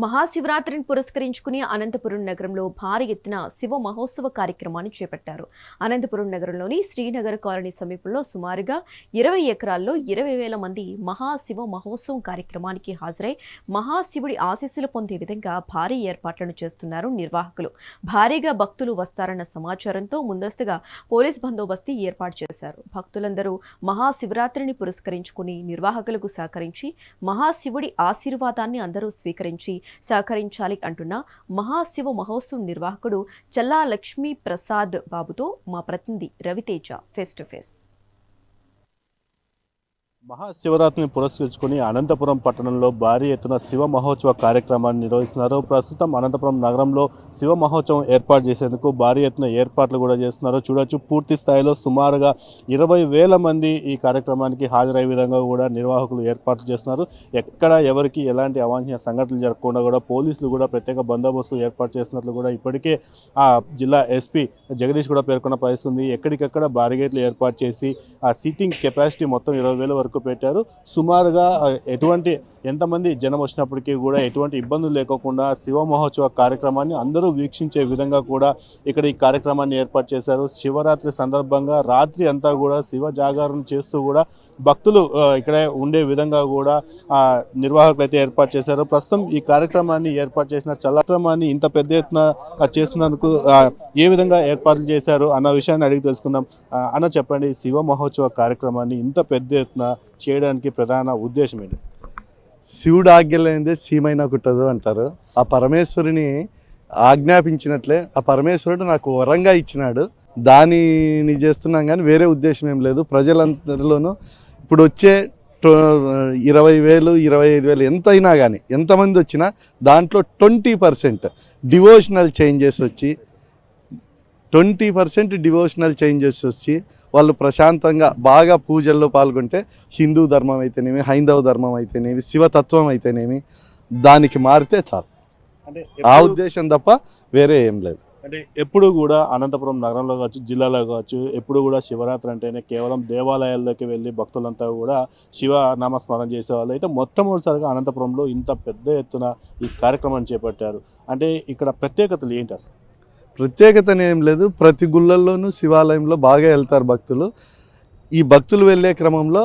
మహాశివరాత్రిని పురస్కరించుకుని అనంతపురం నగరంలో భారీ ఎత్తున శివ మహోత్సవ కార్యక్రమాన్ని చేపట్టారు. అనంతపురం నగరంలోని శ్రీనగర్ కాలనీ సమీపంలో సుమారుగా 20 ఎకరాల్లో 20,000 మంది మహాశివ మహోత్సవం కార్యక్రమానికి హాజరై మహాశివుడి ఆశీస్సులు పొందే విధంగా భారీ ఏర్పాట్లను చేస్తున్నారు నిర్వాహకులు. భారీగా భక్తులు వస్తారన్న సమాచారంతో ముందస్తుగా పోలీస్ బందోబస్తు ఏర్పాటు చేశారు. భక్తులందరూ మహాశివరాత్రిని పురస్కరించుకుని నిర్వాహకులకు సహకరించి మహాశివుడి ఆశీర్వాదాన్ని అందరూ స్వీకరించి సహకరించాలి అంటున్న మహాశివ మహోత్సవం నిర్వాహకుడు చల్లా లక్ష్మీ ప్రసాద్ బాబుతో మా ప్రతినిధి రవితేజ ఫేస్ టు ఫేస్. మహాశివరాత్రిని పురస్కరించుకుని అనంతపురం పట్టణంలో భారీ ఎత్తున శివ మహోత్సవ కార్యక్రమాన్ని నిర్వహిస్తున్నారు. ప్రస్తుతం అనంతపురం నగరంలో శివ మహోత్సవం ఏర్పాటు చేసేందుకు భారీ ఎత్తున ఏర్పాట్లు కూడా చేస్తున్నారు. చూడొచ్చు, పూర్తి స్థాయిలో సుమారుగా 20,000 మంది ఈ కార్యక్రమానికి హాజరయ్యే విధంగా కూడా నిర్వాహకులు ఏర్పాట్లు చేస్తున్నారు. ఎక్కడ ఎవరికి ఎలాంటి అవాంఛనీయ సంఘటనలు జరగకుండా కూడా పోలీసులు కూడా ప్రత్యేక బందోబస్తు ఏర్పాటు చేస్తున్నట్లు కూడా ఇప్పటికే ఆ జిల్లా ఎస్పీ జగదీష్ కూడా పేర్కొన్న పరిస్థితి ఉంది. ఎక్కడికక్కడ బారిగేట్లు ఏర్పాటు చేసి ఆ సీటింగ్ కెపాసిటీ మొత్తం 20,000 వరకు పెట్టారు. సుమారుగా ఎంతమంది జనం వచ్చినప్పటికీ కూడా ఎటువంటి ఇబ్బందులు లేకోకుండా శివ మహోత్సవ కార్యక్రమాన్ని అందరూ వీక్షించే విధంగా కూడా ఇక్కడ ఈ కార్యక్రమాన్ని ఏర్పాటు చేశారు. శివరాత్రి సందర్భంగా రాత్రి అంతా కూడా శివ జాగరణ చేస్తూ కూడా భక్తులు ఇక్కడ ఉండే విధంగా కూడా నిర్వాహకులు అయితే ఏర్పాటు చేశారు. ప్రస్తుతం ఈ కార్యక్రమాన్ని ఏర్పాటు చేసిన చల్లక్రమాన్ని ఇంత పెద్ద ఎత్తున చేస్తున్నందుకు ఏ విధంగా ఏర్పాట్లు చేశారు అన్న విషయాన్ని అడిగి తెలుసుకుందాం. అన్న, చెప్పండి, శివ మహోత్సవ కార్యక్రమాన్ని ఇంత పెద్ద ఎత్తున చేయడానికి ప్రధాన ఉద్దేశం ఏంటి? శివుడు ఆజ్ఞలేనిదే సీమైనా కుట్టదు అంటారు. ఆ పరమేశ్వరుని ఆజ్ఞాపించినట్లే ఆ పరమేశ్వరుడు నాకు వరంగా ఇచ్చినాడు. దానిని చేస్తున్నాం కానీ వేరే ఉద్దేశం ఏం లేదు. ప్రజలందరిలోనూ ఇప్పుడు వచ్చే 20,000 25,000 ఎంతైనా కానీ ఎంతమంది వచ్చినా దాంట్లో 20% డివోషనల్ చేంజెస్ వచ్చి 20% డివోషనల్ చేంజెస్ వచ్చి వాళ్ళు ప్రశాంతంగా బాగా పూజల్లో పాల్గొంటే హిందూ ధర్మం అయితేనేమి, హైందవ ధర్మం అయితేనేమి, శివతత్వం అయితేనేమి దానికి మారితే చాలు. అంటే ఆ ఉద్దేశం తప్ప వేరే ఏం లేదు. అంటే ఎప్పుడు కూడా అనంతపురం నగరంలో కావచ్చు, జిల్లాలో కావచ్చు, ఎప్పుడు కూడా శివరాత్రి అంటేనే కేవలం దేవాలయాల్లోకి వెళ్ళి భక్తులంతా కూడా శివ నామస్మరణ చేసేవాళ్ళు. అయితే మొట్టమొదటిసారిగా అనంతపురంలో ఇంత పెద్ద ఎత్తున ఈ కార్యక్రమాన్ని చేపట్టారు. అంటే ఇక్కడ ప్రత్యేకతలు ఏంటి అసలు? ప్రత్యేకత ఏం లేదు. ప్రతి గుళ్ళల్లోనూ శివాలయంలో బాగా వెళ్తారు భక్తులు. ఈ భక్తులు వెళ్ళే క్రమంలో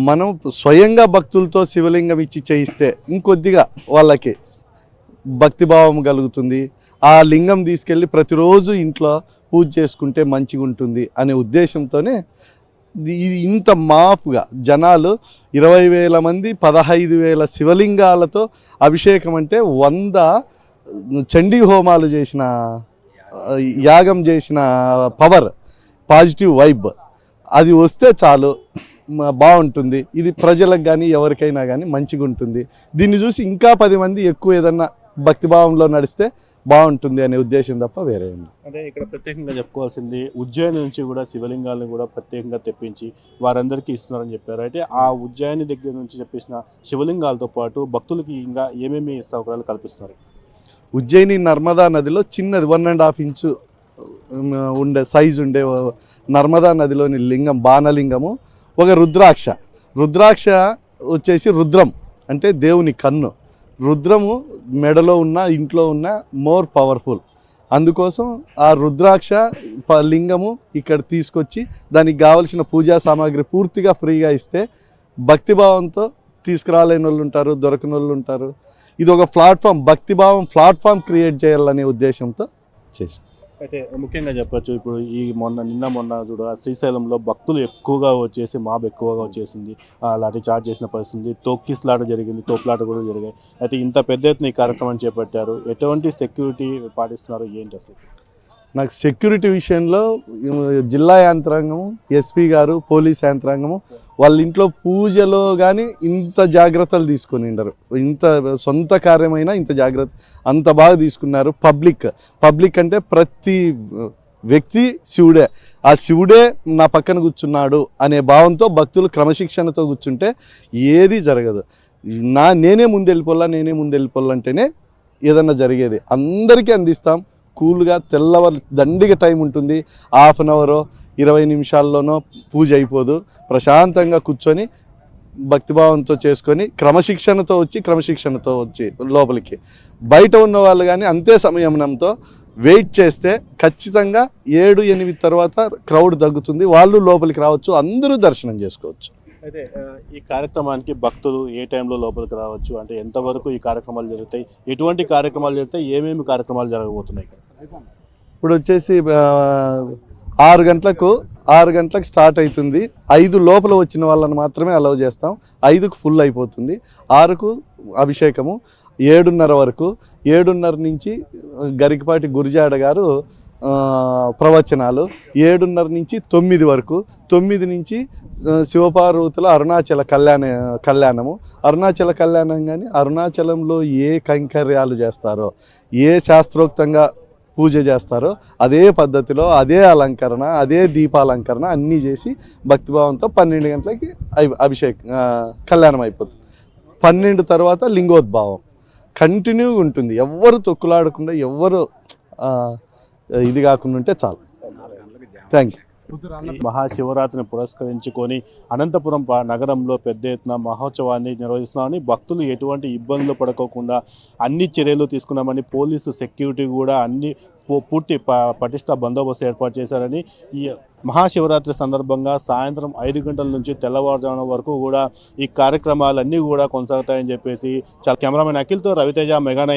మనం స్వయంగా భక్తులతో శివలింగం ఇచ్చి చేయిస్తే ఇంకొద్దిగా వాళ్ళకి భక్తిభావం కలుగుతుంది. ఆ లింగం తీసుకెళ్ళి ప్రతిరోజు ఇంట్లో పూజ చేసుకుంటే మంచిగా ఉంటుంది అనే ఉద్దేశంతోనే ఇది ఇంత మాఫ్గా జనాలు 20,000 మంది 15,000 శివలింగాలతో అభిషేకం అంటే 100 చండీ హోమాలు చేసిన యాగం చేసిన పవర్, పాజిటివ్ వైబ్ అది వస్తే చాలు, బాగుంటుంది. ఇది ప్రజలకు కానీ ఎవరికైనా కానీ మంచిగా ఉంటుంది. దీన్ని చూసి ఇంకా 10 మంది ఎక్కువ ఏదన్నా భక్తిభావంలో నడిస్తే బాగుంటుంది అనే ఉద్దేశం తప్ప వేరే ఉంది. అంటే ఇక్కడ ప్రత్యేకంగా చెప్పుకోవాల్సింది, ఉజ్జయిని నుంచి కూడా శివలింగాలను కూడా ప్రత్యేకంగా తెప్పించి వారందరికీ ఇస్తున్నారని చెప్పారు. అయితే ఆ ఉజ్జయిని దగ్గర నుంచి తెప్పించిన శివలింగాలతో పాటు భక్తులకి ఇంకా ఏమేమి సౌకర్యాలు కల్పిస్తున్నారు? ఉజ్జయిని నర్మదా నదిలో చిన్నది 1.5 ఇంచు ఉండే సైజు ఉండే నర్మదా నదిలోని లింగం, బాణలింగము, ఒక రుద్రాక్ష వచ్చేసి రుద్రం అంటే దేవుని కన్ను. రుద్రము మెడలో ఉన్న ఇంట్లో ఉన్న మోర్ పవర్ఫుల్. అందుకోసం ఆ రుద్రాక్ష లింగము ఇక్కడ తీసుకొచ్చి దానికి కావలసిన పూజా సామాగ్రి పూర్తిగా ఫ్రీగా ఇస్తే భక్తిభావంతో తీసుకురాలేని వాళ్ళు ఉంటారు, దొరకని వాళ్ళు ఉంటారు. ఇది ఒక ప్లాట్ఫామ్, భక్తిభావం ప్లాట్ఫామ్ క్రియేట్ చేయాలనే ఉద్దేశంతో చేసి. అయితే ముఖ్యంగా చెప్పచ్చు, ఇప్పుడు నిన్న మొన్న చూడ శ్రీశైలంలో భక్తులు ఎక్కువగా వచ్చేసి మాబ్ ఎక్కువగా వచ్చేసింది. లాఠీ చార్జ్ చేసిన పరిస్థితి, తోక్కిస్లాట జరిగింది, తోపులాట కూడా జరిగాయి. అయితే ఇంత పెద్ద ఎత్తున ఈ కార్యక్రమాన్ని చేపట్టారు. ఎటువంటి సెక్యూరిటీ పాటిస్తున్నారు, ఏంటి అసలు? నాకు సెక్యూరిటీ విషయంలో జిల్లా యంత్రాంగము, ఎస్పీ గారు, పోలీస్ యంత్రాంగము వాళ్ళ ఇంట్లో పూజలో కానీ ఇంత జాగ్రత్తలు తీసుకొని ఉండరు. ఇంత సొంత కార్యమైనా ఇంత జాగ్రత్త అంత బాగా తీసుకున్నారు. పబ్లిక్ అంటే ప్రతి వ్యక్తి శివుడే. ఆ శివుడే నా పక్కన కూర్చున్నాడు అనే భావంతో భక్తులు క్రమశిక్షణతో కూర్చుంటే ఏది జరగదు. నేనే ముందు వెళ్ళిపోవాలంటేనే ఏదన్నా జరిగేది. అందరికీ అందిస్తాం. కూల్గా తెల్లవారు దండిగా టైం ఉంటుంది. 1/2 అవరో 20 నిమిషాల్లోనో పూజ అయిపోదు. ప్రశాంతంగా కూర్చొని భక్తిభావంతో చేసుకొని క్రమశిక్షణతో వచ్చి లోపలికి. బయట ఉన్న వాళ్ళు కానీ అంతే సంయమనంతో వెయిట్ చేస్తే ఖచ్చితంగా 7-8 తర్వాత క్రౌడ్ తగ్గుతుంది, వాళ్ళు లోపలికి రావచ్చు, అందరూ దర్శనం చేసుకోవచ్చు. అయితే ఈ కార్యక్రమానికి భక్తులు ఏ టైంలో లోపలికి రావచ్చు, అంటే ఎంతవరకు ఈ కార్యక్రమాలు జరుగుతాయి, ఎటువంటి కార్యక్రమాలు జరుగుతాయి, ఏమేమి కార్యక్రమాలు జరగబోతున్నాయి? ఇప్పుడు వచ్చేసి 6 గంటలకు స్టార్ట్ అవుతుంది. 5 లోపల వచ్చిన వాళ్ళని మాత్రమే అలౌ చేస్తాం. 5కు ఫుల్ అయిపోతుంది. 6కు అభిషేకము, 7:30 వరకు, 7:30 నుంచి గరికపాటి గురిజాడ గారు ప్రవచనాలు, 7:30 నుంచి 9 వరకు, 9 నుంచి శివపార్వతుల అరుణాచల కళ్యాణము. అరుణాచల కళ్యాణం కానీ అరుణాచలంలో ఏ కైంకర్యాలు చేస్తారో, ఏ శాస్త్రోక్తంగా పూజ చేస్తారో అదే పద్ధతిలో, అదే అలంకరణ, అదే దీపాలంకరణ అన్నీ చేసి భక్తిభావంతో 12 గంటలకి కళ్యాణం అయిపోతుంది. 12 తర్వాత లింగోద్భావం కంటిన్యూగా ఉంటుంది. ఎవ్వరు తొక్కులాడకుండా, ఎవ్వరు ఇది కాకుండా ఉంటే చాలు. Thank you. మహాశివరాత్రిని పురస్కరించుకొని అనంతపురం నగరంలో పెద్ద ఎత్తున మహోత్సవాన్ని నిర్వహిస్తున్నామని, భక్తులు ఎటువంటి ఇబ్బందులు పడుకోకుండా అన్ని చర్యలు తీసుకున్నామని, పోలీసు సెక్యూరిటీ కూడా అన్ని పూర్తి పటిష్ట బందోబస్తు ఏర్పాటు చేశారని, ఈ మహాశివరాత్రి సందర్భంగా సాయంత్రం 5 గంటల నుంచి తెల్లవారుజామున వరకు కూడా ఈ కార్యక్రమాలన్నీ కూడా కొనసాగుతాయని చెప్పేసి కెమెరామెన్ అఖిల్తో రవితేజ, మెగా 9.